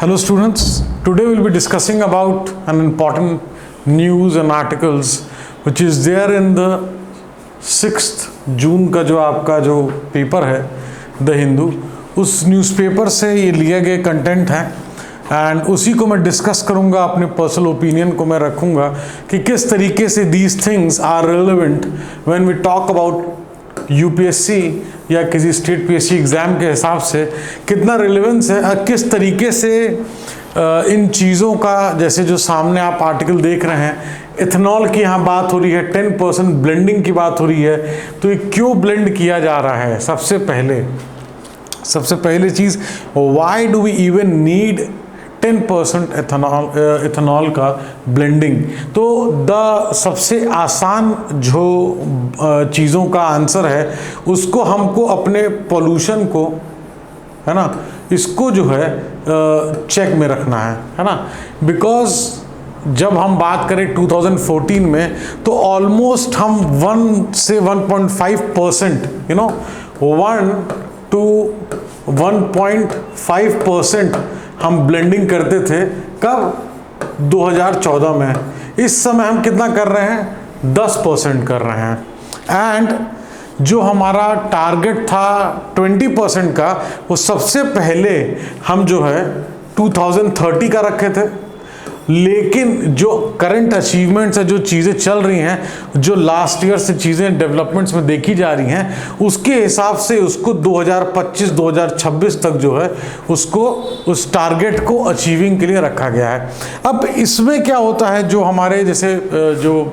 Hello students, today we'll be discussing about an important news and articles which is there in the 6th जून का जो आपका जो paper है the Hindu, उस newspaper से ये लिए गए कंटेंट हैं एंड उसी को मैं डिस्कस करूंगा। अपने पर्सनल ओपिनियन को मैं रखूंगा कि किस तरीके से these things are relevant when we talk about UPSC या किसी स्टेट पीएससी एग्ज़ाम के हिसाब से कितना रिलेवेंस है, किस तरीके से इन चीज़ों का, जैसे जो सामने आप आर्टिकल देख रहे हैं, इथेनॉल की यहाँ बात हो रही है, 10% ब्लेंडिंग की बात हो रही है, तो ये क्यों ब्लेंड किया जा रहा है? सबसे पहले चीज़, why do we even need 10% ethanol का ब्लेंडिंग? तो सबसे आसान जो चीज़ों का आंसर है उसको हमको अपने पोल्यूशन को, है ना, इसको जो है चेक में रखना है ना। बिकॉज जब हम बात करें 2014 में तो ऑलमोस्ट हम 1 से 1.5%, 1 to 1.5% हम ब्लेंडिंग करते थे। कब? 2014 में। इस समय हम कितना कर रहे हैं? 10% कर रहे हैं। एंड जो हमारा टारगेट था 20% का, वो सबसे पहले हम जो है 2030 का रखे थे। लेकिन जो करंट अचीवमेंट्स है, जो चीज़ें चल रही हैं, जो लास्ट ईयर से चीज़ें डेवलपमेंट्स में देखी जा रही हैं, उसके हिसाब से उसको 2025-2026 तक जो है उसको उस टारगेट को अचीविंग के लिए रखा गया है। अब इसमें क्या होता है, जो हमारे जैसे जो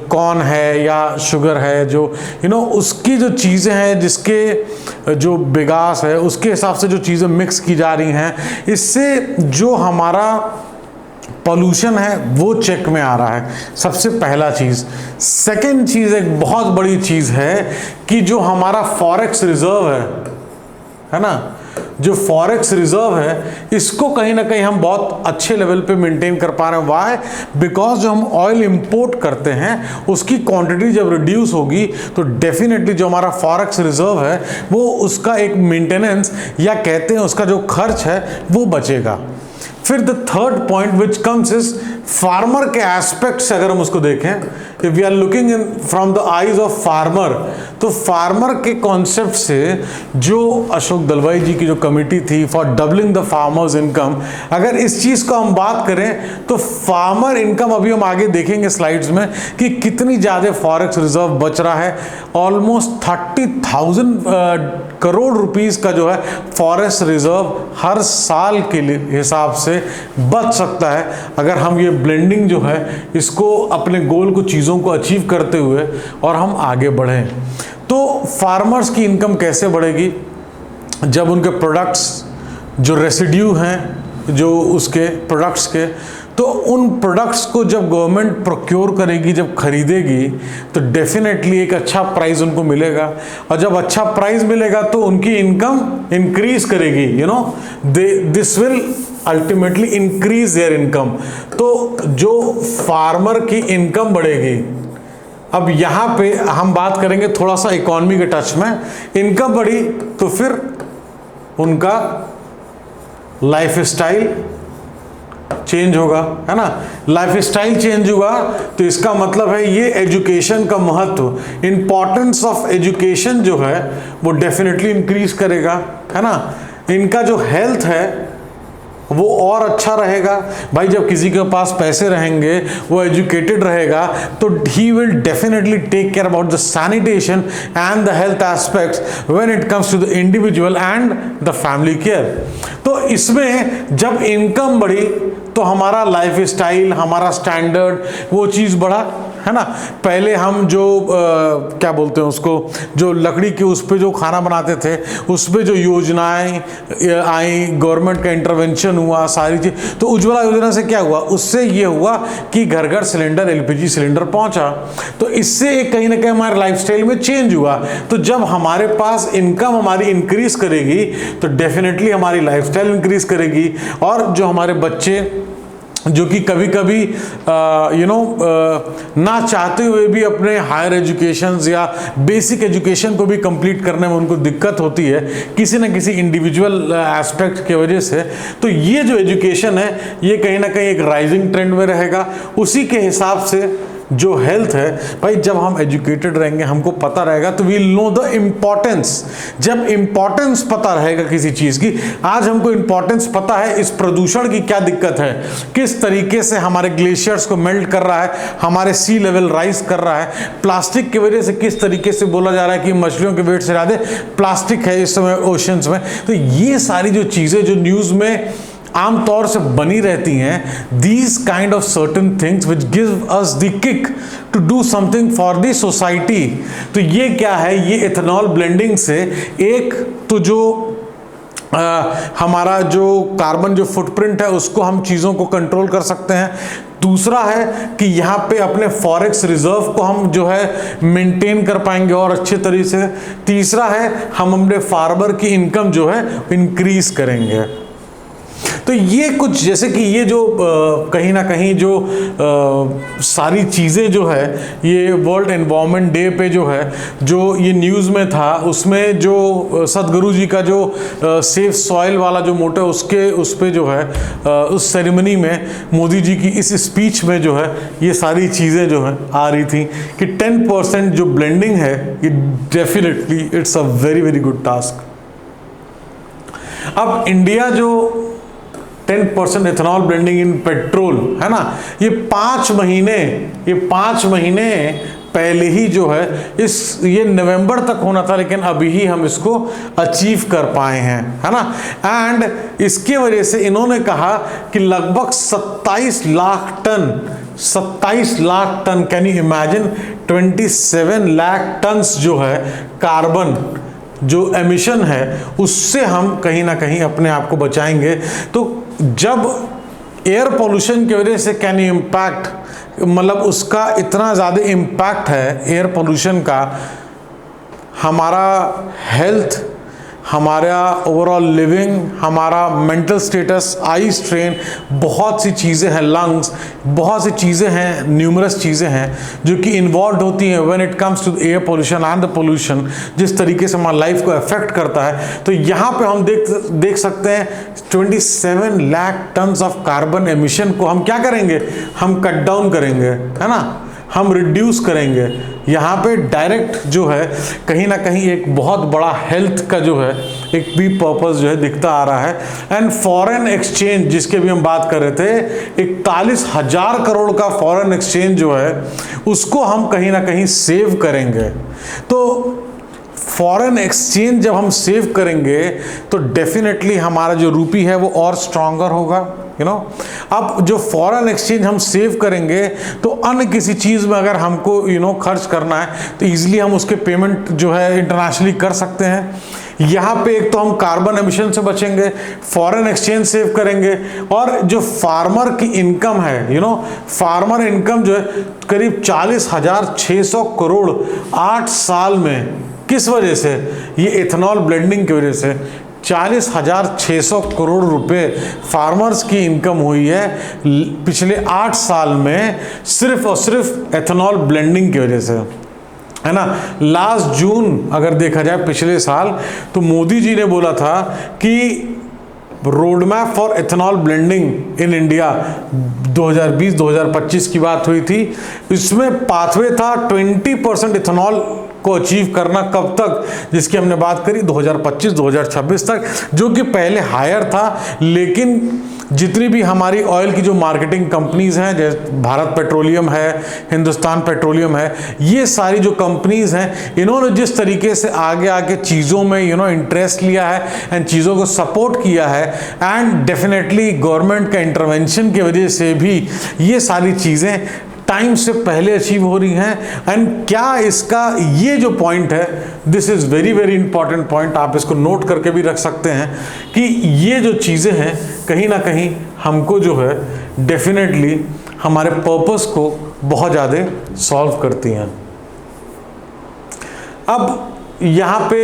कॉर्न है या शुगर है, जो उसकी जो चीज़ें हैं, जिसके जो बिगास है, उसके हिसाब से जो चीज़ें मिक्स की जा रही हैं, इससे जो हमारा पॉल्यूशन है वो चेक में आ रहा है। सबसे पहला चीज़। सेकंड चीज़, एक बहुत बड़ी चीज़ है कि जो हमारा फॉरेक्स रिजर्व है ना, जो फॉरेक्स रिजर्व है, इसको कहीं ना कहीं हम बहुत अच्छे लेवल पे मेंटेन कर पा रहे हैं। व्हाई? बिकॉज जो हम ऑयल इंपोर्ट करते हैं उसकी क्वांटिटी जब रिड्यूस होगी तो डेफिनेटली जो हमारा फॉरेक्स रिजर्व है वो उसका एक मेंटेनेंस या कहते हैं उसका जो खर्च है वो बचेगा। फिर the third point which comes is farmer के एस्पेक्ट से अगर हम उसको देखें, if we are looking in from the eyes of farmer, तो फार्मर के कॉन्सेप्ट से जो अशोक दलवाई जी की जो कमिटी थी for doubling the farmers income, अगर इस चीज़ को हम बात करें तो फार्मर इनकम, अभी हम आगे देखेंगे स्लाइड्स में कि कितनी ज़्यादा फॉरेक्स रिजर्व बच रहा है। ऑलमोस्ट 30,000 करोड़ रुपीस का जो है फॉरेस्ट रिजर्व हर साल के हिसाब से बच सकता है अगर हम ये ब्लेंडिंग जो है इसको अपने गोल को, चीज़ों को अचीव करते हुए और हम आगे बढ़ें। तो फार्मर्स की इनकम कैसे बढ़ेगी? जब उनके प्रोडक्ट्स जो रेसिड्यू हैं जो उसके प्रोडक्ट्स के, तो उन प्रोडक्ट्स को जब गवर्नमेंट प्रोक्योर करेगी, जब खरीदेगी, तो डेफिनेटली एक अच्छा प्राइस उनको मिलेगा। और जब अच्छा प्राइस मिलेगा तो उनकी इनकम इंक्रीज करेगी, this will ultimately increase their income. तो जो फार्मर की इनकम बढ़ेगी, अब यहाँ पे हम बात करेंगे थोड़ा सा इकोनॉमी के टच में, इनकम बढ़ी तो फिर उनका लाइफ स्टाइल चेंज होगा, है ना। लाइफ स्टाइल चेंज हुआ तो इसका मतलब है ये एजुकेशन का महत्व, इंपॉर्टेंस ऑफ एजुकेशन जो है वो डेफिनेटली इंक्रीज करेगा, है ना। इनका जो हेल्थ है वो और अच्छा रहेगा। भाई जब किसी के पास पैसे रहेंगे, वो एजुकेटेड रहेगा, तो he will definitely take care about the sanitation and the health aspects when it comes to the individual and the family care. तो इसमें जब इनकम बढ़ी तो हमारा लाइफ स्टाइल, हमारा स्टैंडर्ड, वो चीज़ बढ़ा, है ना। पहले हम जो क्या बोलते हैं उसको, जो लकड़ी के उस पे जो खाना बनाते थे, उस पे जो योजनाएं आई, गवर्नमेंट का इंटरवेंशन हुआ, सारी चीज, तो उज्ज्वला योजना से क्या हुआ? उससे ये हुआ कि घर घर सिलेंडर, एलपीजी सिलेंडर पहुंचा। तो इससे एक कहीं ना कहीं हमारे लाइफस्टाइल में चेंज हुआ। तो जब हमारे पास इनकम हमारी इंक्रीज करेगी तो डेफिनेटली हमारी लाइफस्टाइल इंक्रीज करेगी, और जो हमारे बच्चे जो कि कभी कभी ना चाहते हुए भी अपने हायर एजुकेशन या बेसिक एजुकेशन को भी कंप्लीट करने में उनको दिक्कत होती है किसी न किसी इंडिविजुअल एस्पेक्ट की वजह से। तो ये जो एजुकेशन है ये कहीं ना कहीं एक राइजिंग ट्रेंड में रहेगा। उसी के हिसाब से जो हेल्थ है भाई, जब हम एजुकेटेड रहेंगे, हमको पता रहेगा, तो वील नो द इम्पोर्टेंस। जब इम्पोर्टेंस पता रहेगा किसी चीज़ की, आज हमको इम्पोर्टेंस पता है इस प्रदूषण की क्या दिक्कत है, किस तरीके से हमारे ग्लेशियर्स को मेल्ट कर रहा है, हमारे सी लेवल राइज कर रहा है, प्लास्टिक की वजह से किस तरीके से बोला जा रहा है कि मछलियों के वेट से ज़्यादा प्लास्टिक है इस समय ओशंस में। तो ये सारी जो चीज़ें जो न्यूज़ में आमतौर से बनी रहती हैं, these kind of certain things which give us the kick to do something for the society. तो ये क्या है, ये एथेनॉल ब्लेंडिंग से एक तो जो हमारा जो कार्बन जो फुटप्रिंट है उसको हम चीज़ों को कंट्रोल कर सकते हैं। दूसरा है कि यहाँ पे अपने फॉरेक्स रिजर्व को हम जो है मेंटेन कर पाएंगे और अच्छे तरीके से। तीसरा है हम अपने फार्मर की इनकम जो है इंक्रीज करेंगे। तो ये कुछ जैसे कि ये जो कहीं ना कहीं जो सारी चीज़ें जो है ये वर्ल्ड एनवायरनमेंट डे पे जो है जो ये न्यूज़ में था, उसमें जो सदगुरु जी का जो सेफ सॉइल वाला जो मोटो उसके उस पे जो है उस सेरेमनी में मोदी जी की इस स्पीच में जो है ये सारी चीज़ें जो है आ रही थी कि 10% जो ब्लेंडिंग है ये definitely it's a very very good task. अब इंडिया जो 10% एथेनॉल ब्लेंडिंग इन पेट्रोल है ना, ये 5 महीने पहले ही जो है ये नवंबर तक होना था, लेकिन अभी ही हम इसको अचीव कर पाए हैं, है ना। एंड इसके वजह से इन्होंने कहा कि लगभग 27 lakh ton can you imagine 27 lakh tons जो है कार्बन जो एमिशन है उससे हम कहीं ना कहीं अपने आप को बचाएंगे। तो जब एयर पोल्यूशन की वजह से कैन इम्पैक्ट, मतलब उसका इतना ज़्यादा इम्पैक्ट है एयर पोल्यूशन का, हमारा हेल्थ, हमारा ओवरऑल लिविंग, हमारा मेंटल स्टेटस, आई स्ट्रेन, बहुत सी चीज़ें हैं, लंग्स, बहुत सी चीज़ें हैं, न्यूमरस चीज़ें हैं जो कि इन्वॉल्व होती हैं when it comes to air pollution and the pollution, जिस तरीके से हमारी लाइफ को अफेक्ट करता है। तो यहाँ पे हम देख सकते हैं 27 lakh tons of carbon emission को हम क्या करेंगे, हम कट डाउन करेंगे, है ना, हम रिड्यूस करेंगे। यहाँ पे डायरेक्ट जो है कहीं ना कहीं एक बहुत बड़ा हेल्थ का जो है एक भी पर्पस जो है दिखता आ रहा है। एंड फॉरेन एक्सचेंज जिसके भी हम बात कर रहे थे, 41,000 करोड़ का फॉरेन एक्सचेंज जो है उसको हम कहीं ना कहीं सेव करेंगे। तो फॉरेन एक्सचेंज जब हम सेव करेंगे तो डेफिनेटली हमारा जो रूपी है वो और स्ट्रॉन्गर होगा, यू नो। अब जो फॉरेन एक्सचेंज हम सेव करेंगे तो अन्य किसी चीज़ में अगर हमको खर्च करना है तो इजीली हम उसके पेमेंट जो है इंटरनेशनली कर सकते हैं। यहाँ पे एक तो हम कार्बन एमिशन से बचेंगे, फॉरेन एक्सचेंज सेव करेंगे, और जो फार्मर की इनकम है, फार्मर इनकम जो है करीब 40,600 करोड़ 8 साल में, किस वजह से, ये एथेनॉल ब्लेंडिंग की वजह से 40,600 करोड़ रुपए फार्मर्स की इनकम हुई है पिछले 8 साल में, सिर्फ और सिर्फ एथेनॉल ब्लेंडिंग की वजह से, है ना। लास्ट जून अगर देखा जाए पिछले साल, तो मोदी जी ने बोला था कि road map for ethanol blending in India 2020-2025 की बात हुई थी। इसमें पाथवे था 20% इथेनॉल को अचीव करना, कब तक, जिसकी हमने बात करी 2025-2026 तक, जो कि पहले हायर था। लेकिन जितनी भी हमारी ऑयल की जो मार्केटिंग कंपनीज हैं, जैसे भारत पेट्रोलियम है, हिंदुस्तान पेट्रोलियम है, ये सारी जो कंपनीज हैं, इन्होंने जिस तरीके से आगे आके चीज़ों में इंटरेस्ट लिया है एंड चीज़ों को सपोर्ट किया है, एंड डेफिनेटली गवर्नमेंट का इंटरवेंशन की वजह से भी ये सारी चीज़ें टाइम से पहले अचीव हो रही हैं। एंड क्या इसका ये जो पॉइंट है, this is very very important point, आप इसको नोट करके भी रख सकते हैं कि ये जो चीज़ें हैं कहीं ना कहीं हमको जो है डेफिनेटली हमारे पर्पस को बहुत ज़्यादा सॉल्व करती हैं। अब यहाँ पे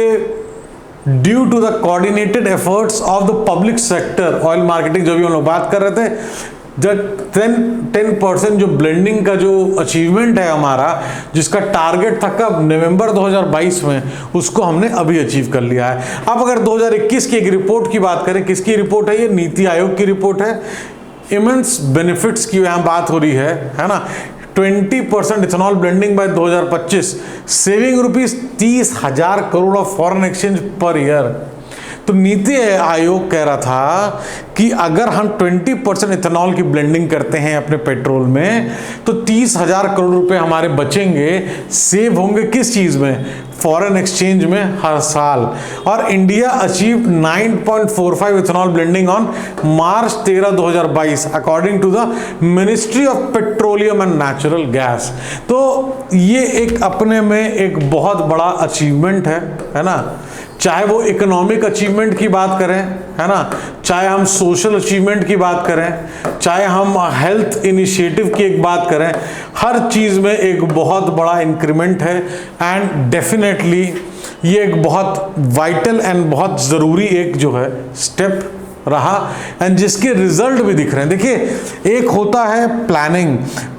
due to the coordinated efforts of the public sector, oil marketing जो भी हम लोग बात कर रहे थे, 10% जो ब्लेंडिंग का जो अचीवमेंट है हमारा, जिसका टारगेट था कब, नवंबर 2022 में, उसको हमने अभी अचीव कर लिया है। अब अगर 2021 की एक रिपोर्ट की बात करें, किसकी रिपोर्ट है ये, नीति आयोग की रिपोर्ट है। इमेंस बेनिफिट्स की यहाँ बात हो रही है ना। 20% ethanol blending by 2025, saving rupees 30,000 crore of foreign exchange per year. तो नीति आयोग कह रहा था कि अगर हम 20% इथेनॉल की ब्लेंडिंग करते हैं अपने पेट्रोल में, तो 30,000 करोड़ रुपए हमारे बचेंगे, सेव होंगे किस चीज में, फॉरेन एक्सचेंज में हर साल। और India achieve 9.45 ethanol blending on March 13, 2022 according to the ministry of petroleum and natural gas. तो ये एक अपने में एक बहुत बड़ा अचीवमेंट है ना। चाहे वो इकोनॉमिक अचीवमेंट की बात करें, है ना, चाहे हम सोशल अचीवमेंट की बात करें, चाहे हम हेल्थ इनिशिएटिव की एक बात करें, हर चीज़ में एक बहुत बड़ा इंक्रीमेंट है। एंड डेफिनेटली ये एक बहुत वाइटल एंड बहुत ज़रूरी एक जो है स्टेप रहा, एंड जिसके रिजल्ट भी दिख रहे हैं। देखिए, एक होता है प्लानिंग,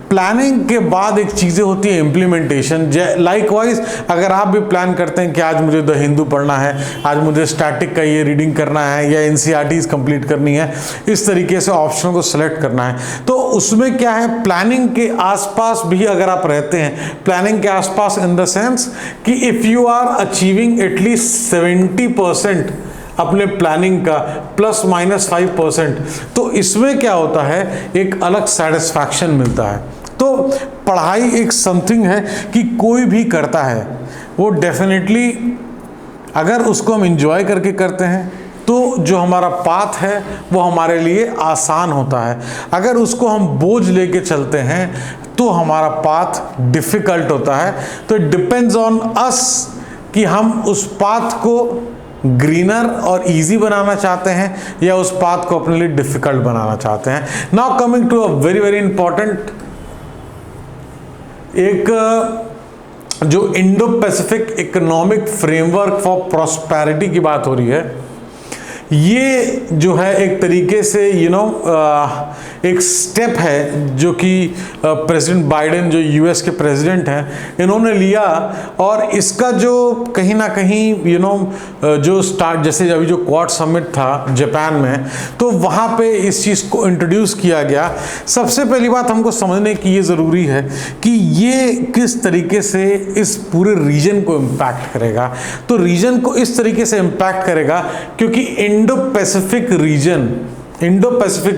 प्लानिंग के बाद एक चीज़ें होती है इम्प्लीमेंटेशन। लाइकवाइज अगर आप भी प्लान करते हैं कि आज मुझे द हिंदू पढ़ना है, आज मुझे स्टैटिक का ये रीडिंग करना है, या एनसीईआरटीज कंप्लीट करनी है, इस तरीके से ऑप्शन को सेलेक्ट करना है, तो उसमें क्या है, प्लानिंग के आसपास भी अगर आप रहते हैं, प्लानिंग के आसपास इन द सेंस कि if you are achieving at least 70% अपने प्लानिंग का ±5%, तो इसमें क्या होता है, एक अलग सेटिस्फैक्शन मिलता है। तो पढ़ाई एक समथिंग है कि कोई भी करता है, वो डेफिनेटली अगर उसको हम इंजॉय करके करते हैं तो जो हमारा पाथ है वो हमारे लिए आसान होता है। अगर उसको हम बोझ लेके चलते हैं तो हमारा पाथ डिफ़िकल्ट होता है। तो इट डिपेंड्स ऑन अस कि हम उस पाथ को ग्रीनर और इजी बनाना चाहते हैं या उस पाथ को अपने लिए डिफिकल्ट बनाना चाहते हैं। Now coming to a very very important, एक जो Indo Pacific economic framework for prosperity की बात हो रही है, ये जो है एक तरीके से एक स्टेप है जो कि प्रेसिडेंट बाइडेन जो यूएस के प्रेसिडेंट हैं इन्होंने लिया, और इसका जो कहीं ना कहीं जो स्टार्ट, जैसे अभी जो क्वाड समिट था जापान में, तो वहाँ पे इस चीज़ को इंट्रोड्यूस किया गया। सबसे पहली बात हमको समझने की ये ज़रूरी है कि ये किस तरीके से इस पूरे रीजन को इम्पैक्ट करेगा। तो रीजन को इस तरीके से इम्पैक्ट करेगा क्योंकि इंडो पैसिफिक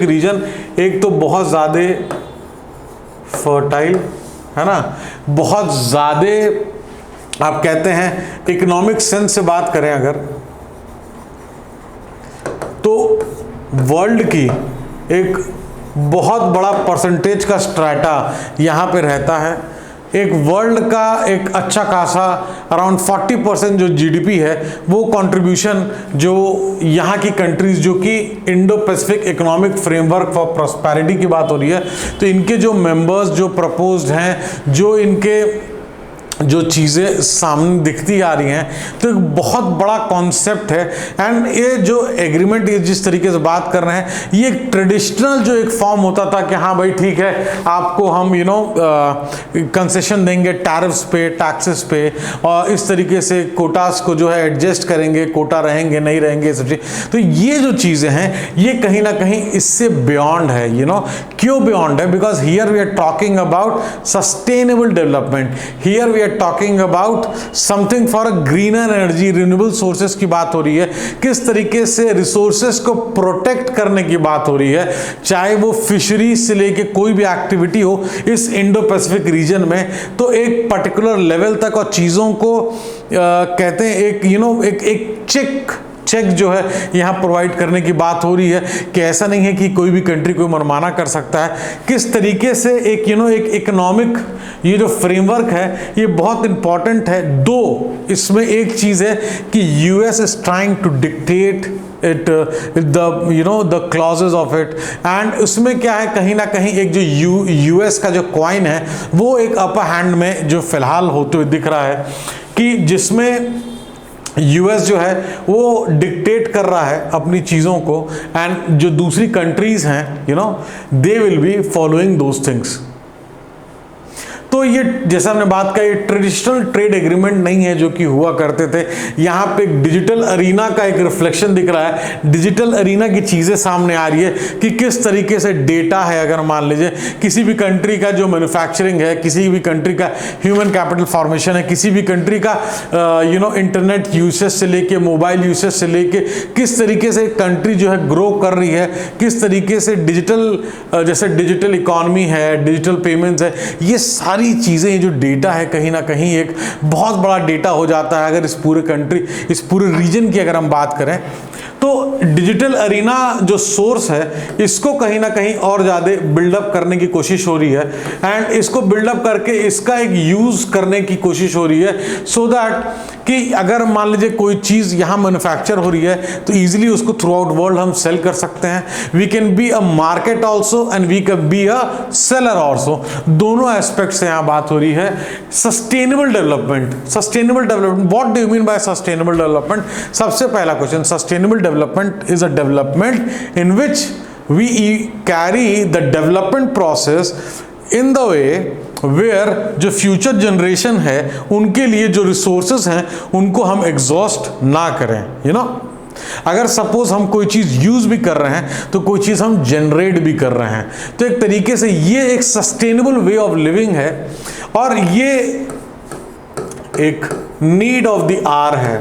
रीजन एक तो बहुत ज़्यादा फर्टाइल है ना, बहुत ज़्यादा आप कहते हैं इकोनॉमिक सेंस से बात करें अगर, तो वर्ल्ड की एक बहुत बड़ा परसेंटेज का स्ट्रैटा यहाँ पे रहता है। एक वर्ल्ड का एक अच्छा खासा अराउंड 40% जो जीडीपी है वो कंट्रीब्यूशन जो यहाँ की कंट्रीज, जो कि Indo Pacific economic framework for prosperity की बात हो रही है, तो इनके जो मेंबर्स जो प्रपोज्ड हैं, जो इनके जो चीज़ें सामने दिखती आ रही हैं, तो एक बहुत बड़ा कॉन्सेप्ट है। एंड ये जो एग्रीमेंट ये जिस तरीके से बात कर रहे हैं, ये एक ट्रेडिशनल जो एक फॉर्म होता था कि हाँ भाई ठीक है, आपको हम कंसेशन देंगे टैरिफ्स पे, टैक्सेस पे, और इस तरीके से कोटास को जो है एडजस्ट करेंगे, कोटा रहेंगे नहीं रहेंगे सब चीज़। तो ये जो चीज़ें हैं ये कहीं ना कहीं इससे बियॉन्ड है। क्यों बियॉन्ड है? Because here we are talking about sustainable development, here we talking about something for a greener energy, renewable sources की बात हो रही है, किस तरीके से रिसोर्सेस को प्रोटेक्ट करने की बात हो रही है, चाहे वो फिशरीज से लेके कोई भी एक्टिविटी हो इस इंडो पैसिफिक रीजन में, तो एक पर्टिकुलर लेवल तक और चीज़ों को कहते हैं एक चेक जो है यहाँ प्रोवाइड करने की बात हो रही है कि ऐसा नहीं है कि कोई भी कंट्री कोई मनमाना कर सकता है। किस तरीके से एक एक इकोनॉमिक ये जो फ्रेमवर्क है ये बहुत इंपॉर्टेंट है। दो इसमें एक चीज़ है कि US is trying to dictate it the clauses of it, and उसमें क्या है, कहीं ना कहीं एक जो यूएस का जो कॉइन है वो एक अपर हैंड में जो फिलहाल होते हुए दिख रहा है, कि जिसमें यूएस जो है वो डिक्टेट कर रहा है अपनी चीज़ों को, एंड जो दूसरी कंट्रीज हैं they will be following those things. तो ये जैसा हमने बात कहा, ये ट्रेडिशनल ट्रेड एग्रीमेंट नहीं है जो कि हुआ करते थे। यहाँ पे एक डिजिटल अरीना का एक रिफ्लेक्शन दिख रहा है। डिजिटल अरीना की चीज़ें सामने आ रही है कि किस तरीके से डेटा है, अगर मान लीजिए किसी भी कंट्री का जो मैन्युफैक्चरिंग है, किसी भी कंट्री का ह्यूमन कैपिटल फॉर्मेशन है, किसी भी कंट्री का इंटरनेट यूसेज से लेके मोबाइल यूसेज से लेके किस तरीके से कंट्री जो है ग्रो कर रही है, किस तरीके से डिजिटल जैसे डिजिटल इकॉनमी है, डिजिटल पेमेंट्स है, ये सारी चीजें जो डेटा है कहीं ना कहीं एक बहुत बड़ा डेटा हो जाता है। अगर इस पूरे रीजन की अगर हम बात करें तो डिजिटल अरीना जो सोर्स है इसको कहीं ना कहीं और ज़्यादा बिल्डअप करने की कोशिश हो रही है, एंड इसको बिल्डअप करके इसका एक यूज़ करने की कोशिश हो रही है, सो दैट कि अगर मान लीजिए कोई चीज़ यहाँ मैन्युफैक्चर हो रही है तो ईजिली उसको थ्रू आउट वर्ल्ड हम सेल कर सकते हैं। We can be a market also and we can be a seller also. दोनों एस्पेक्ट से यहाँ बात हो रही है। Sustainable development, what do you mean by sustainable development? सबसे पहला question, sustainable development is a development in which we carry the development process in the way where जो future generation है उनके लिए जो resources हैं उनको हम exhaust ना करें। अगर सपोज हम कोई चीज़ यूज भी कर रहे हैं तो कोई चीज़ हम जनरेट भी कर रहे हैं, तो एक तरीके से ये एक सस्टेनेबल वे ऑफ लिविंग है, और ये एक नीड ऑफ द आवर है।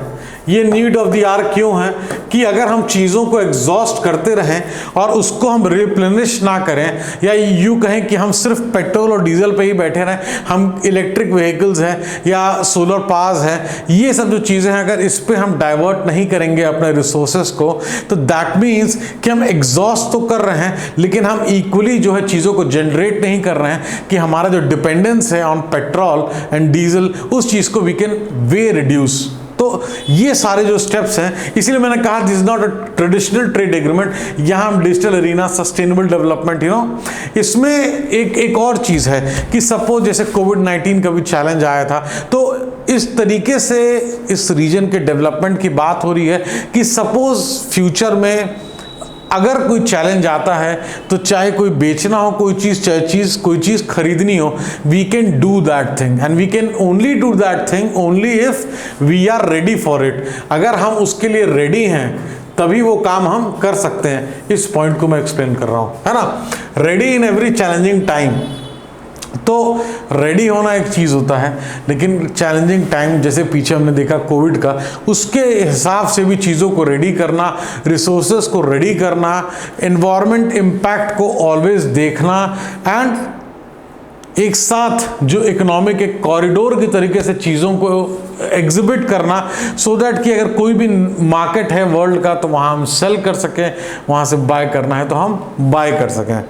ये नीड ऑफ द आवर क्यों है कि अगर हम चीज़ों को एग्जॉस्ट करते रहें और उसको हम रिप्लेनिश ना करें, या यूँ कहें कि हम सिर्फ पेट्रोल और डीजल पे ही बैठे रहें, हम इलेक्ट्रिक व्हीकल्स हैं या सोलर पावर्स हैं, ये सब जो चीज़ें हैं अगर इस पे हम डाइवर्ट नहीं करेंगे अपने रिसोर्सेज को, तो दैट मीन्स कि हम एग्जॉस्ट तो कर रहे हैं लेकिन हम इक्वली जो है चीज़ों को जनरेट नहीं कर रहे हैं, कि हमारा जो डिपेंडेंस है ऑन पेट्रोल एंड डीजल उस चीज़ को वी कैन वे रिड्यूस। तो ये सारे जो स्टेप्स हैं, इसीलिए मैंने कहा this is not a traditional trade agreement. यहाँ हम डिजिटल अरीना, सस्टेनेबल डेवलपमेंट इसमें एक और चीज़ है कि सपोज जैसे कोविड-19 का भी चैलेंज आया था, तो इस तरीके से इस रीजन के डेवलपमेंट की बात हो रही है कि सपोज फ्यूचर में अगर कोई चैलेंज आता है तो चाहे कोई बेचना हो कोई चीज़, चाहे कोई चीज़ खरीदनी हो, we can do that thing and we can only do that thing only if we are ready for it. अगर हम उसके लिए रेडी हैं तभी वो काम हम कर सकते हैं। इस पॉइंट को मैं एक्सप्लेन कर रहा हूँ, है ना। Ready in every challenging time. तो रेडी होना एक चीज़ होता है, लेकिन चैलेंजिंग टाइम जैसे पीछे हमने देखा कोविड का, उसके हिसाब से भी चीज़ों को रेडी करना, रिसोर्सेज को रेडी करना, एनवायरनमेंट इम्पैक्ट को ऑलवेज देखना, एंड एक साथ जो इकोनॉमिक एक कॉरिडोर की तरीके से चीज़ों को एग्जिबिट करना, सो दैट कि अगर कोई भी मार्केट है वर्ल्ड का तो वहाँ हम सेल कर सकें, वहाँ से बाय करना है तो हम बाय कर सकें।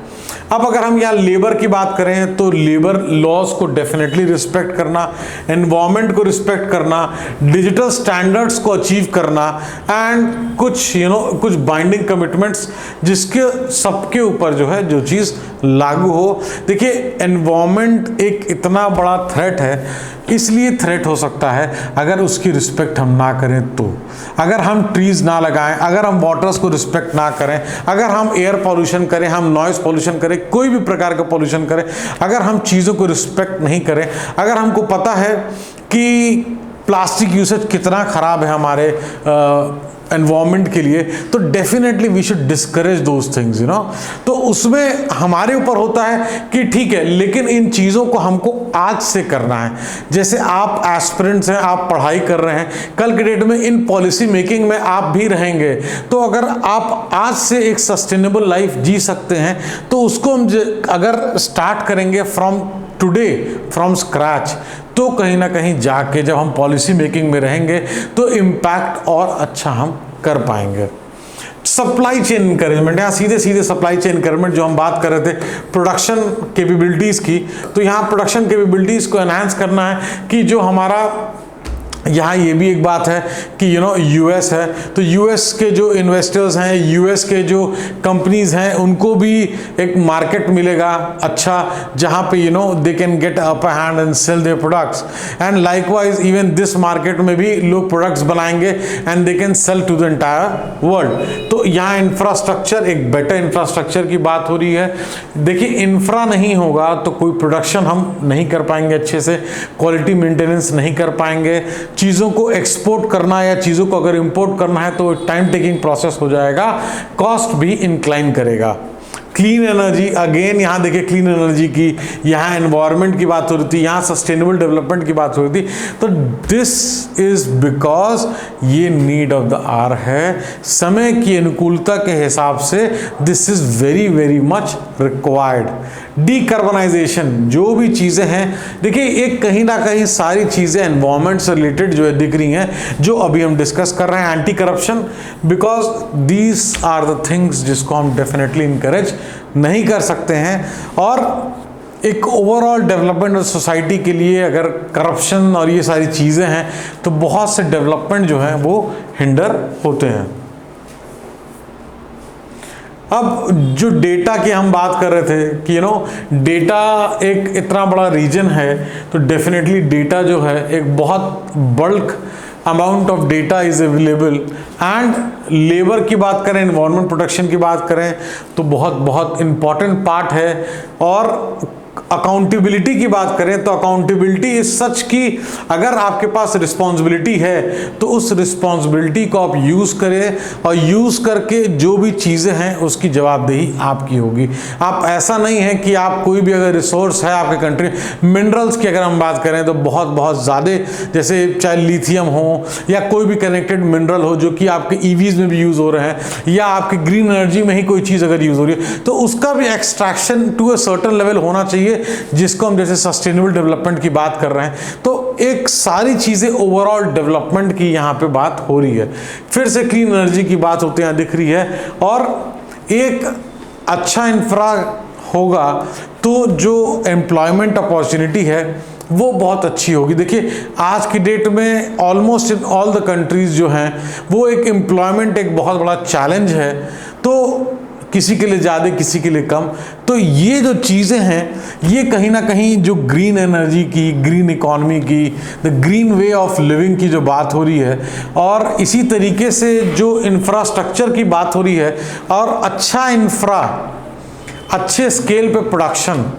अब अगर हम यहाँ लेबर की बात करें तो लेबर लॉज को डेफिनेटली रिस्पेक्ट करना, एनवायरनमेंट को रिस्पेक्ट करना, डिजिटल स्टैंडर्ड्स को अचीव करना, एंड कुछ बाइंडिंग कमिटमेंट्स जिसके सबके ऊपर जो है जो चीज़ लागू हो। देखिए एनवायरनमेंट एक इतना बड़ा थ्रेट है, इसलिए थ्रेट हो सकता है अगर उसकी रिस्पेक्ट हम ना करें तो। अगर हम ट्रीज ना लगाएं, अगर हम वाटर्स को रिस्पेक्ट ना करें, अगर हम एयर पॉल्यूशन करें, हम नॉइज पॉल्यूशन करें, कोई भी प्रकार का पॉल्यूशन करें, अगर हम चीज़ों को रिस्पेक्ट नहीं करें, अगर हमको पता है कि प्लास्टिक यूसेज कितना ख़राब है हमारे एनवायरनमेंट के लिए, तो definitely we should discourage those things, तो उसमें हमारे ऊपर होता है कि ठीक है, लेकिन इन चीज़ों को हमको आज से करना है। जैसे आप एस्पिरेंट्स हैं, आप पढ़ाई कर रहे हैं, कल के डेट में इन पॉलिसी मेकिंग में आप भी रहेंगे, तो अगर आप आज से एक सस्टेनेबल लाइफ जी सकते हैं तो उसको हम अगर स्टार्ट करेंगे फ्रॉम टुडे, फ्रॉम स्क्रैच, तो कहीं ना कहीं जाके जब हम पॉलिसी मेकिंग में रहेंगे तो इम्पैक्ट और अच्छा हम कर पाएंगे। सप्लाई चेन इंकरेजमेंट, यहाँ सीधे सीधे सप्लाई चेन इंकरेजमेंट जो हम बात कर रहे थे प्रोडक्शन कैपेबिलिटीज़ की, तो यहाँ प्रोडक्शन कैपेबिलिटीज़ को एनहांस करना है कि जो हमारा यहाँ ये भी एक बात है कि यूएस है, तो यूएस के जो इन्वेस्टर्स हैं, यूएस के जो कंपनीज हैं, उनको भी एक मार्केट मिलेगा अच्छा, जहाँ पे they can get upper hand and sell their products. And likewise even this market में भी लोग प्रोडक्ट्स बनाएंगे and they can sell to the entire world. तो यहाँ इंफ्रास्ट्रक्चर, एक बेटर इंफ्रास्ट्रक्चर की बात हो रही है। देखिए, इंफ्रा नहीं होगा तो कोई प्रोडक्शन हम नहीं कर पाएंगे अच्छे से, क्वालिटी मेंटेनेंस नहीं कर पाएंगे, चीज़ों को एक्सपोर्ट करना या चीज़ों को अगर इंपोर्ट करना है तो टाइम टेकिंग प्रोसेस हो जाएगा, कॉस्ट भी इंक्लाइन करेगा। क्लीन एनर्जी, अगेन यहाँ देखिए क्लीन एनर्जी की, यहाँ एनवायरनमेंट की बात हो रही थी, यहाँ सस्टेनेबल डेवलपमेंट की बात हो रही थी। तो दिस इज बिकॉज ये नीड ऑफ द आवर है, समय की अनुकूलता के हिसाब से this is very very much required. Decarbonisation, जो भी चीज़ें हैं, देखिए एक कहीं ना कहीं सारी चीज़ें एनवायरमेंट से रिलेटेड जो है दिख रही हैं, जो अभी हम डिस्कस कर रहे हैं। Anti corruption, because these are the things जिसको हम डेफिनेटली इनकरेज नहीं कर सकते हैं। और एक ओवरऑल डेवलपमेंट ऑफ सोसाइटी के लिए अगर करप्शन और ये सारी चीज़ें हैं तो बहुत से डेवलपमेंट जो हैं वो हिंडर होते हैं। अब जो डेटा की हम बात कर रहे थे कि डेटा एक इतना बड़ा रीजन है, तो डेफिनेटली डेटा जो है एक बहुत bulk amount of data is available. And labour की बात करें, एनवायरनमेंट प्रोटेक्शन की बात करें तो बहुत बहुत इम्पॉर्टेंट पार्ट है। और अकाउंटेबिलिटी की बात करें तो अकाउंटेबिलिटी इज सच कि अगर आपके पास रिस्पॉन्सिबिलिटी है तो उस रिस्पॉन्सिबिलिटी को आप यूज़ करें, और यूज़ करके जो भी चीज़ें हैं उसकी जवाबदेही आपकी होगी। आप ऐसा नहीं है कि आप कोई भी अगर रिसोर्स है आपके कंट्री, मिनरल्स की अगर हम बात करें तो बहुत बहुत ज़्यादा, जैसे चाहे लिथियम हो या कोई भी कनेक्टेड मिनरल हो जो कि आपके ईवीज में भी यूज़ हो रहे हैं, या आपकी ग्रीन एनर्जी में ही कोई चीज़ अगर यूज़ हो रही है, तो उसका भी extraction to a certain level होना चाहिए, जिसको हम जैसे सस्टेनेबल डेवलपमेंट की बात कर रहे हैं। तो एक सारी चीजें ओवरऑल डेवलपमेंट की यहाँ पे बात हो रही है। फिर से क्लीन एनर्जी की बात होते हैं दिख रही है, और एक अच्छा इंफ्रा होगा तो जो एम्प्लॉयमेंट अपॉर्चुनिटी है वो बहुत अच्छी होगी। देखिए आज की डेट में almost in all the countries जो हैं वो एक एम्प्लॉयमेंट एक बहुत बड़ा चैलेंज है, तो किसी के लिए ज़्यादा किसी के लिए कम। तो ये जो चीज़ें हैं ये कहीं ना कहीं जो ग्रीन एनर्जी की, ग्रीन इकॉनमी की, the green way of living की जो बात हो रही है, और इसी तरीके से जो इंफ्रास्ट्रक्चर की बात हो रही है, और अच्छा इंफ्रा, अच्छे स्केल पे प्रोडक्शन,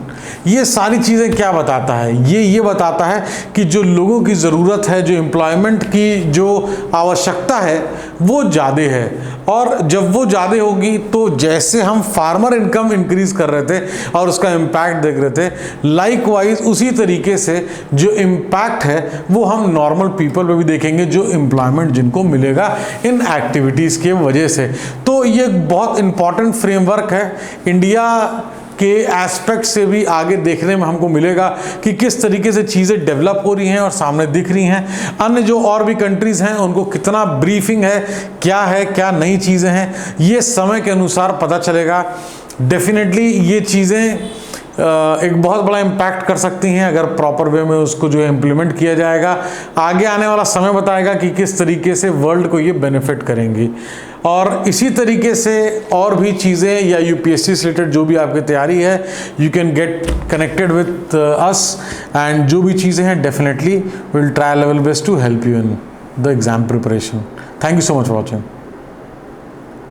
ये सारी चीज़ें क्या बताता है? ये बताता है कि जो लोगों की ज़रूरत है, जो एम्प्लॉयमेंट की जो आवश्यकता है वो ज़्यादा है। और जब वो ज़्यादा होगी तो जैसे हम फार्मर इनकम इंक्रीज़ कर रहे थे और उसका इम्पैक्ट देख रहे थे, लाइकवाइज उसी तरीके से जो इम्पैक्ट है वो हम नॉर्मल पीपल पे भी देखेंगे, जो एम्प्लॉयमेंट जिनको मिलेगा इन एक्टिविटीज़ के वजह से। तो ये बहुत इंपॉर्टेंट फ्रेमवर्क है। इंडिया के एस्पेक्ट से भी आगे देखने में हमको मिलेगा कि किस तरीके से चीज़ें डेवलप हो रही हैं और सामने दिख रही हैं। अन्य जो और भी कंट्रीज़ हैं उनको कितना ब्रीफिंग है, क्या नई चीज़ें हैं, ये समय के अनुसार पता चलेगा। डेफिनेटली ये चीज़ें एक बहुत बड़ा इम्पैक्ट कर सकती हैं अगर प्रॉपर वे में उसको जो है इम्प्लीमेंट किया जाएगा। आगे आने वाला समय बताएगा कि किस तरीके से वर्ल्ड को ये बेनिफिट करेंगी। और इसी तरीके से और भी चीज़ें या यूपीएससी से रिलेटेड जो भी आपकी तैयारी है, you can get connected with us, and जो भी चीज़ें हैं definitely will try level best to help you in the exam preparation. Thank you so much for watching.